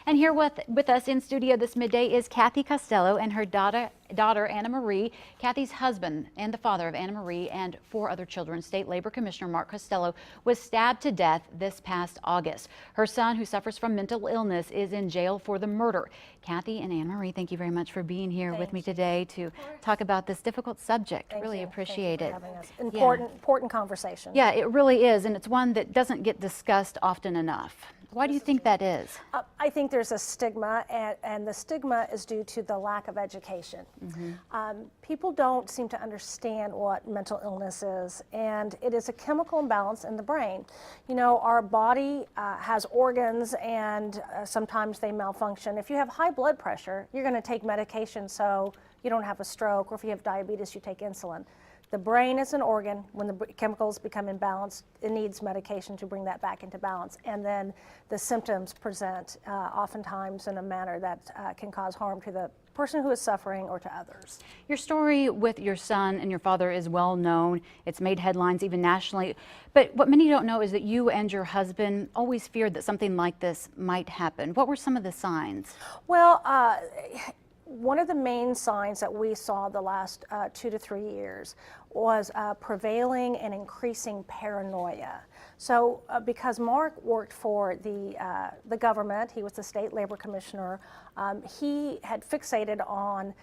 And here with us in studio this midday is Cathy Costello and her daughter Anna Marie. Cathy's husband and the father of Anna Marie and 4 other children, State Labor Commissioner Mark Costello, was stabbed to death this past August. Her son, who suffers from mental illness, is in jail for the murder. Cathy and Anna Marie, thank you very much for being here with me today to talk about this difficult subject. Really appreciate it. Important conversation. Yeah, it really is, and it's one that doesn't get discussed often enough. Why do you think that is? I think there's a stigma, and the stigma is due to the lack of education. People don't seem to understand what mental illness is, and it is a chemical imbalance in the brain. You know, our body has organs, and sometimes they malfunction. If you have high blood pressure, you're going to take medication so you don't have a stroke, or if you have diabetes, you take insulin. The brain is an organ. When the chemicals become imbalanced, it needs medication to bring that back into balance. And then the symptoms present oftentimes in a manner that can cause harm to the person who is suffering or to others. Your story with your son and your father is well known. It's made headlines even nationally. But what many don't know is that you and your husband always feared that something like this might happen. What were some of the signs? Well, one of the main signs that we saw the last 2 to 3 years was prevailing and increasing paranoia. So because Mark worked for the government, he was the state labor commissioner, he had fixated on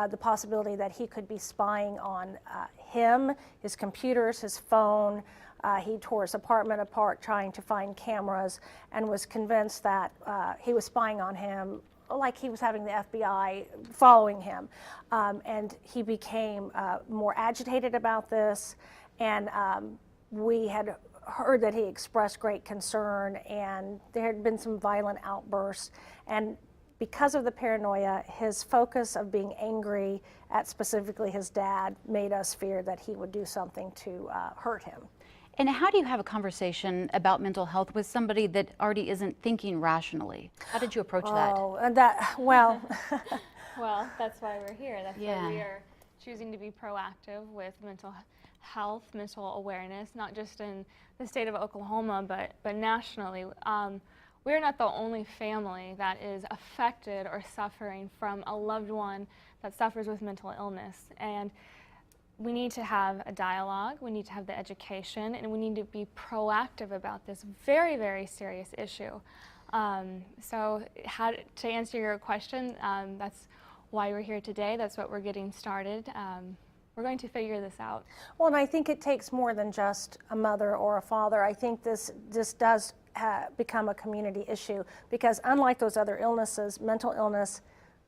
the possibility that he could be spying on him, his computers, his phone. He tore his apartment apart trying to find cameras and was convinced that he was spying on him, like he was having the FBI following him. And he became more agitated about this, and we had heard that he expressed great concern, and there had been some violent outbursts. And because of the paranoia, his focus of being angry at specifically his dad made us fear that he would do something to hurt him. And how do you have a conversation about mental health with somebody that already isn't thinking rationally? How did you approach that? Oh, well. Well, that's why we're here. That's why we are choosing to be proactive with mental health, mental awareness, not just in the state of Oklahoma, but nationally. We're not the only family that is affected or suffering from a loved one that suffers with mental illness. And we need to have a dialogue, we need to have the education, and we need to be proactive about this very, very serious issue. So to answer your question, that's why we're here today. That's what we're getting started. We're going to figure this out. Well, and I think it takes more than just a mother or a father. I think this does become a community issue, because unlike those other illnesses, mental illness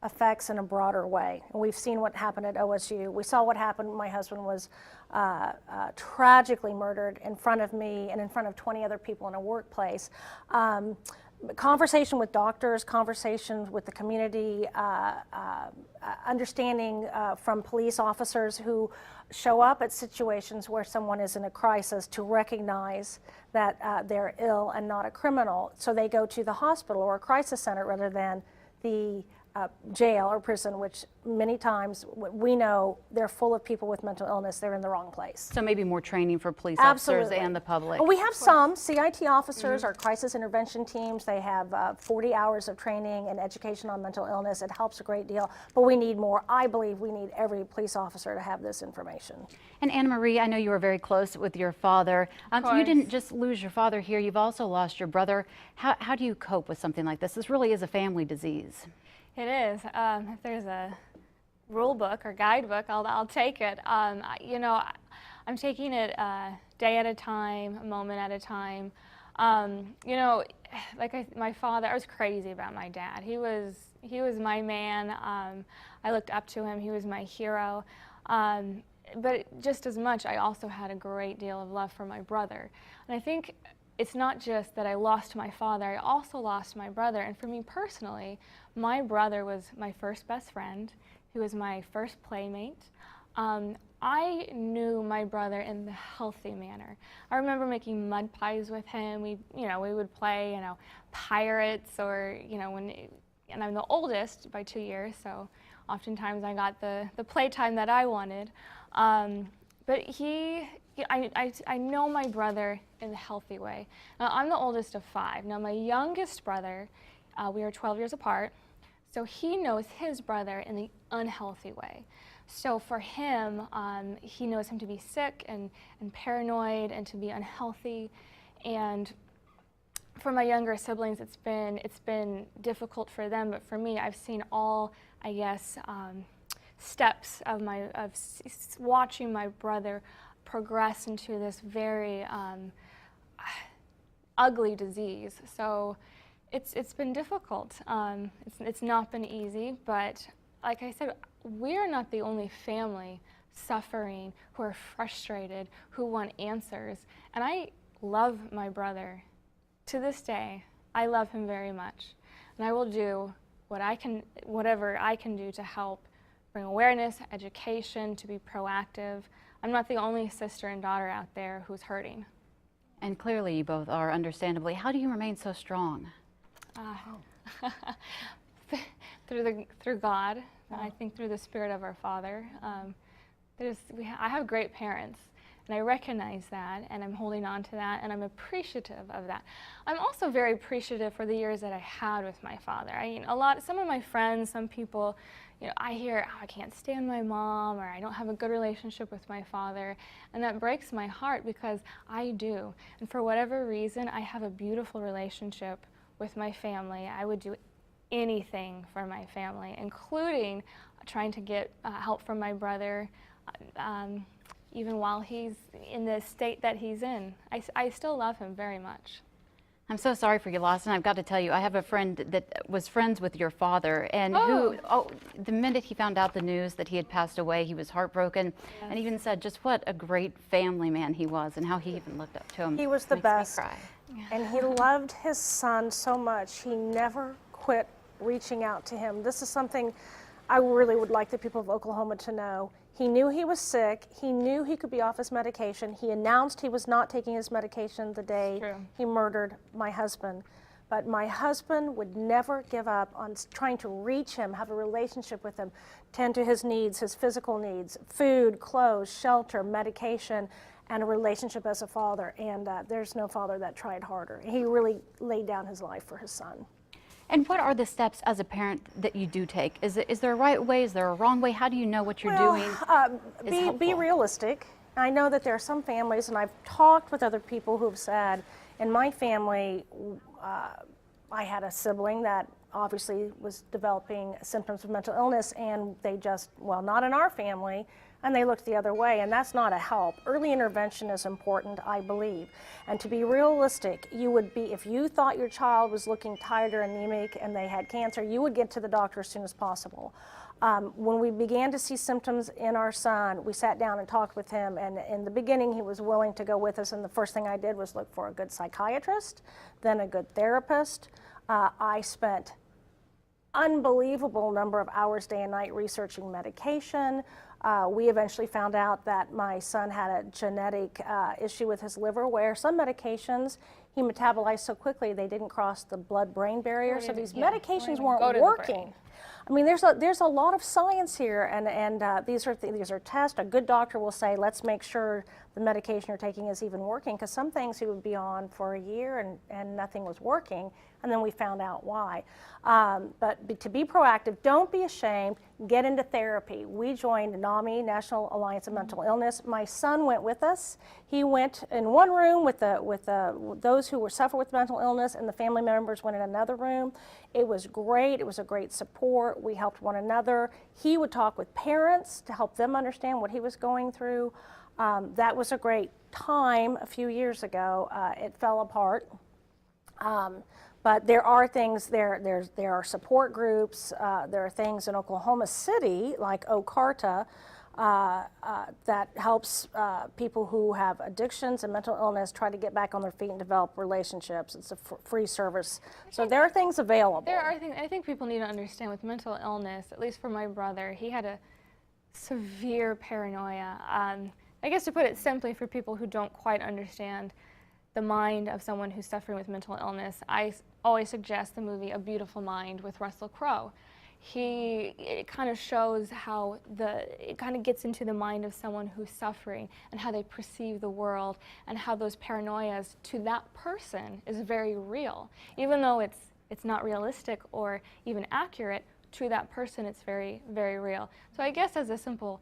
affects in a broader way. And we've seen what happened at OSU. We saw what happened when my husband was tragically murdered in front of me and in front of 20 other people in a workplace. Conversation with doctors, conversations with the community, understanding from police officers who show up at situations where someone is in a crisis to recognize that they're ill and not a criminal. So they go to the hospital or a crisis center rather than the jail or prison, which many times we know they're full of people with mental illness. They're in the wrong place. So maybe more training for police officers and the public. Well, we have some CIT officers, our crisis intervention teams. They have 40 hours of training and education on mental illness. It helps a great deal, but we need more. I believe we need every police officer to have this information. And Anna Marie, I know you were very close with your father. You didn't just lose your father here, you've also lost your brother. How do you cope with something like this? This really is a family disease. It is. If there's a rule book or guidebook, I'll take it. You know, I'm taking it day at a time, a moment at a time. You know, like my father, I was crazy about my dad. He was my man. I looked up to him. He was my hero. But just as much, I also had a great deal of love for my brother. And I think it's not just that I lost my father, I also lost my brother. And for me personally, my brother was my first best friend. He was my first playmate. I knew my brother in the healthy manner. I remember making mud pies with him. We would play, pirates, or, and I'm the oldest by 2 years, so oftentimes I got the playtime that I wanted. But I know my brother in a healthy way. Now, I'm the oldest of 5. Now, my youngest brother, We are 12 years apart. So he knows his brother in the unhealthy way. So for him, he knows him to be sick and paranoid and to be unhealthy. And for my younger siblings, it's been difficult for them. But for me, I've seen all, I guess, steps of watching my brother progress into this very ugly disease. So it's been difficult. It's not been easy, but like I said, we're not the only family suffering, who are frustrated, who want answers. And I love my brother. To this day, I love him very much. And I will do whatever I can do to help bring awareness, education, to be proactive. I'm not the only sister and daughter out there who's hurting. And clearly you both are, understandably. How do you remain so strong? Through God, I think through the Spirit of our Father. I have great parents, and I recognize that, and I'm holding on to that, and I'm appreciative of that. I'm also very appreciative for the years that I had with my father. Some of my friends, some people, I hear, oh, I can't stand my mom, or I don't have a good relationship with my father, and that breaks my heart because I do. And for whatever reason, I have a beautiful relationship with my family. I would do anything for my family, including trying to get help from my brother, even while he's in the state that he's in. I still love him very much. I'm so sorry for your loss, and I've got to tell you, I have a friend that was friends with your father, and the minute he found out the news that he had passed away, he was heartbroken, and even said just what a great family man he was, and how he even looked up to him. He was the best, cry. And he loved his son so much. He never quit reaching out to him. This is something I really would like the people of Oklahoma to know. He knew he was sick. He knew he could be off his medication. He announced he was not taking his medication the day he murdered my husband. But my husband would never give up on trying to reach him, have a relationship with him, tend to his needs, his physical needs, food, clothes, shelter, medication, and a relationship as a father. And there's no father that tried harder. He really laid down his life for his son. And what are the steps as a parent that you do take? Is there a right way? Is there a wrong way? How do you know what you're doing? Be realistic. I know that there are some families, and I've talked with other people who've said, in my family, I had a sibling that obviously was developing symptoms of mental illness, and they just, well, not in our family, and they looked the other way, and that's not a help. Early intervention is important, I believe. And to be realistic, you would be, if you thought your child was looking tired or anemic and they had cancer, you would get to the doctor as soon as possible. When we began to see symptoms in our son, we sat down and talked with him, and in the beginning he was willing to go with us, and the first thing I did was look for a good psychiatrist, then a good therapist. I spent unbelievable number of hours day and night researching medication. We eventually found out that my son had a genetic issue with his liver, where some medications he metabolized so quickly they didn't cross the blood-brain barrier, so these medications weren't working. I mean, there's a lot of science here, and these are tests. A good doctor will say, let's make sure the medication you're taking is even working, because some things he would be on for a year and nothing was working, and then we found out why. But to be proactive, don't be ashamed, get into therapy. We joined NAMI, National Alliance of Mental Illness. My son went with us. He went in one room with those who were suffering with mental illness, and the family members went in another room. It was great. It was a great support. We helped one another. He would talk with parents to help them understand what he was going through. That was a great time a few years ago. It fell apart. But there are things, there are support groups, there are things in Oklahoma City, like OCARTA, that helps people who have addictions and mental illness try to get back on their feet and develop relationships. It's a free service. So there are things available. There are things, I think people need to understand with mental illness, at least for my brother, he had a severe paranoia. I guess to put it simply for people who don't quite understand the mind of someone who's suffering with mental illness, I always suggest the movie A Beautiful Mind with Russell Crowe. It kind of shows how it kind of gets into the mind of someone who's suffering and how they perceive the world, and how those paranoias to that person is very real. Even though it's it's not realistic or even accurate, to that person it's very, very real. So I guess as a simple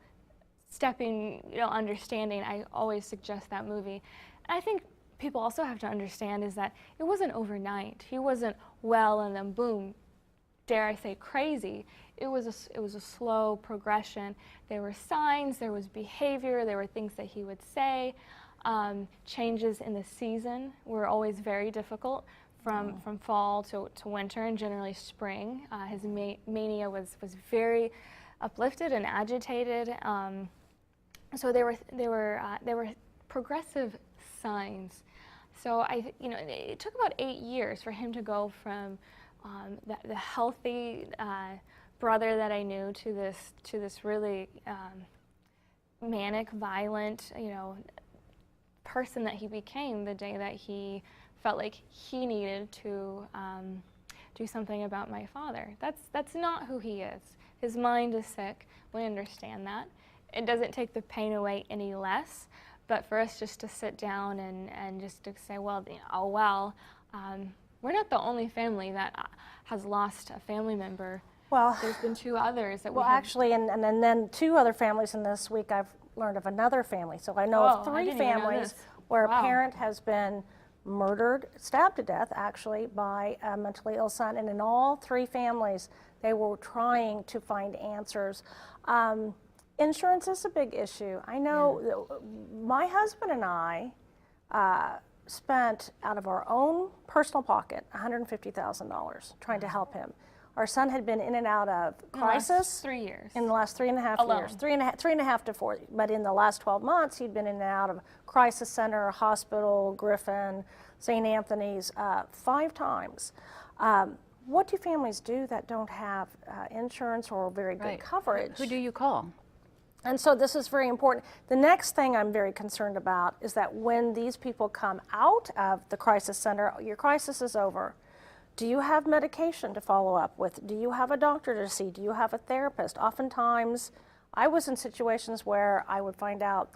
stepping, understanding, I always suggest that movie. And I think people also have to understand is that it wasn't overnight. He wasn't well and then boom, dare I say crazy. It was a slow progression. There were signs, there was behavior, there were things that he would say. Changes in the season were always very difficult from fall to winter and generally spring. His mania was very uplifted and agitated. So there were progressive signs. So it took about 8 years for him to go from the healthy brother that I knew to this really manic, violent, person that he became the day that he felt like he needed to do something about my father. That's not who he is. His mind is sick. We understand that. It doesn't take the pain away any less, but for us just to sit down and just to say, well, we're not the only family that has lost a family member. Well, there's been 2 others that well, actually, and then 2 other families in this week. I've learned of another family. So I know of 3 families where a parent has been murdered, stabbed to death, actually, by a mentally ill son. And in all 3 families, they were trying to find answers. Insurance is a big issue. I know my husband and I spent out of our own personal pocket $150,000 trying to help him. Our son had been in and out of crisis 3 years. In the last 3.5 years, 3.5 to 4. But in the last 12 months, he'd been in and out of crisis center, hospital, Griffin, St. Anthony's 5 times. What do families do that don't have insurance or very good coverage? Who do you call? And so this is very important. The next thing I'm very concerned about is that when these people come out of the crisis center, your crisis is over. Do you have medication to follow up with? Do you have a doctor to see? Do you have a therapist? Oftentimes, I was in situations where I would find out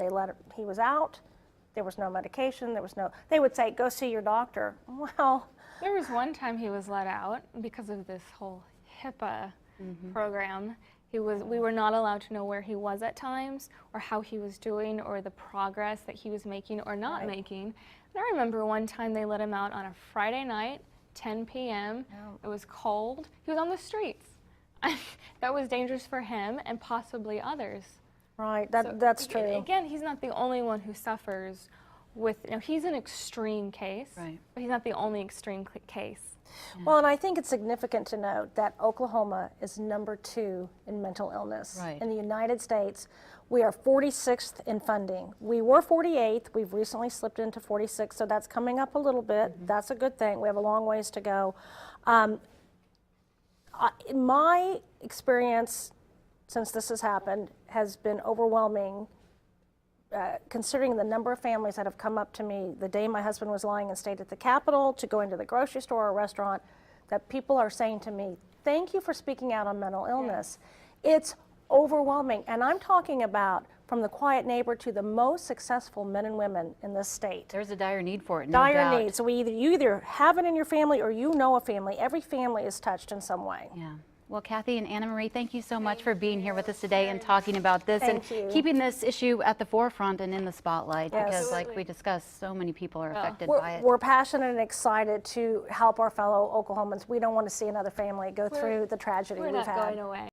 he was out, there was no medication, they would say, go see your doctor. Well, there was one time he was let out because of this whole HIPAA program. We were not allowed to know where he was at times or how he was doing or the progress that he was making or not making. And I remember one time they let him out on a Friday night, 10 p.m. It was cold. He was on the streets. That was dangerous for him and possibly others. Right, that's true. Again, he's not the only one who suffers with, he's an extreme case, but he's not the only extreme case. Yeah. Well, and I think it's significant to note that Oklahoma is number 2 in mental illness. In the United States, we are 46th in funding. We were 48th. We've recently slipped into 46th, so that's coming up a little bit. That's a good thing. We have a long ways to go. My experience since this has happened has been overwhelming, considering the number of families that have come up to me the day my husband was lying in state at the Capitol, to going to the grocery store or restaurant, that people are saying to me, thank you for speaking out on mental illness. It's overwhelming, and I'm talking about from the quiet neighbor to the most successful men and women in this state. There's a dire need for it, no doubt. Dire need. So you either have it in your family or you know a family. Every family is touched in some way. Yeah. Well, Cathy and Anna Marie, thank you so much for being here with us today and talking about this and keeping this issue at the forefront and in the spotlight, because like we discussed, so many people are affected by it. We're passionate and excited to help our fellow Oklahomans. We don't want to see another family go through the tragedy we've had. We're not going away.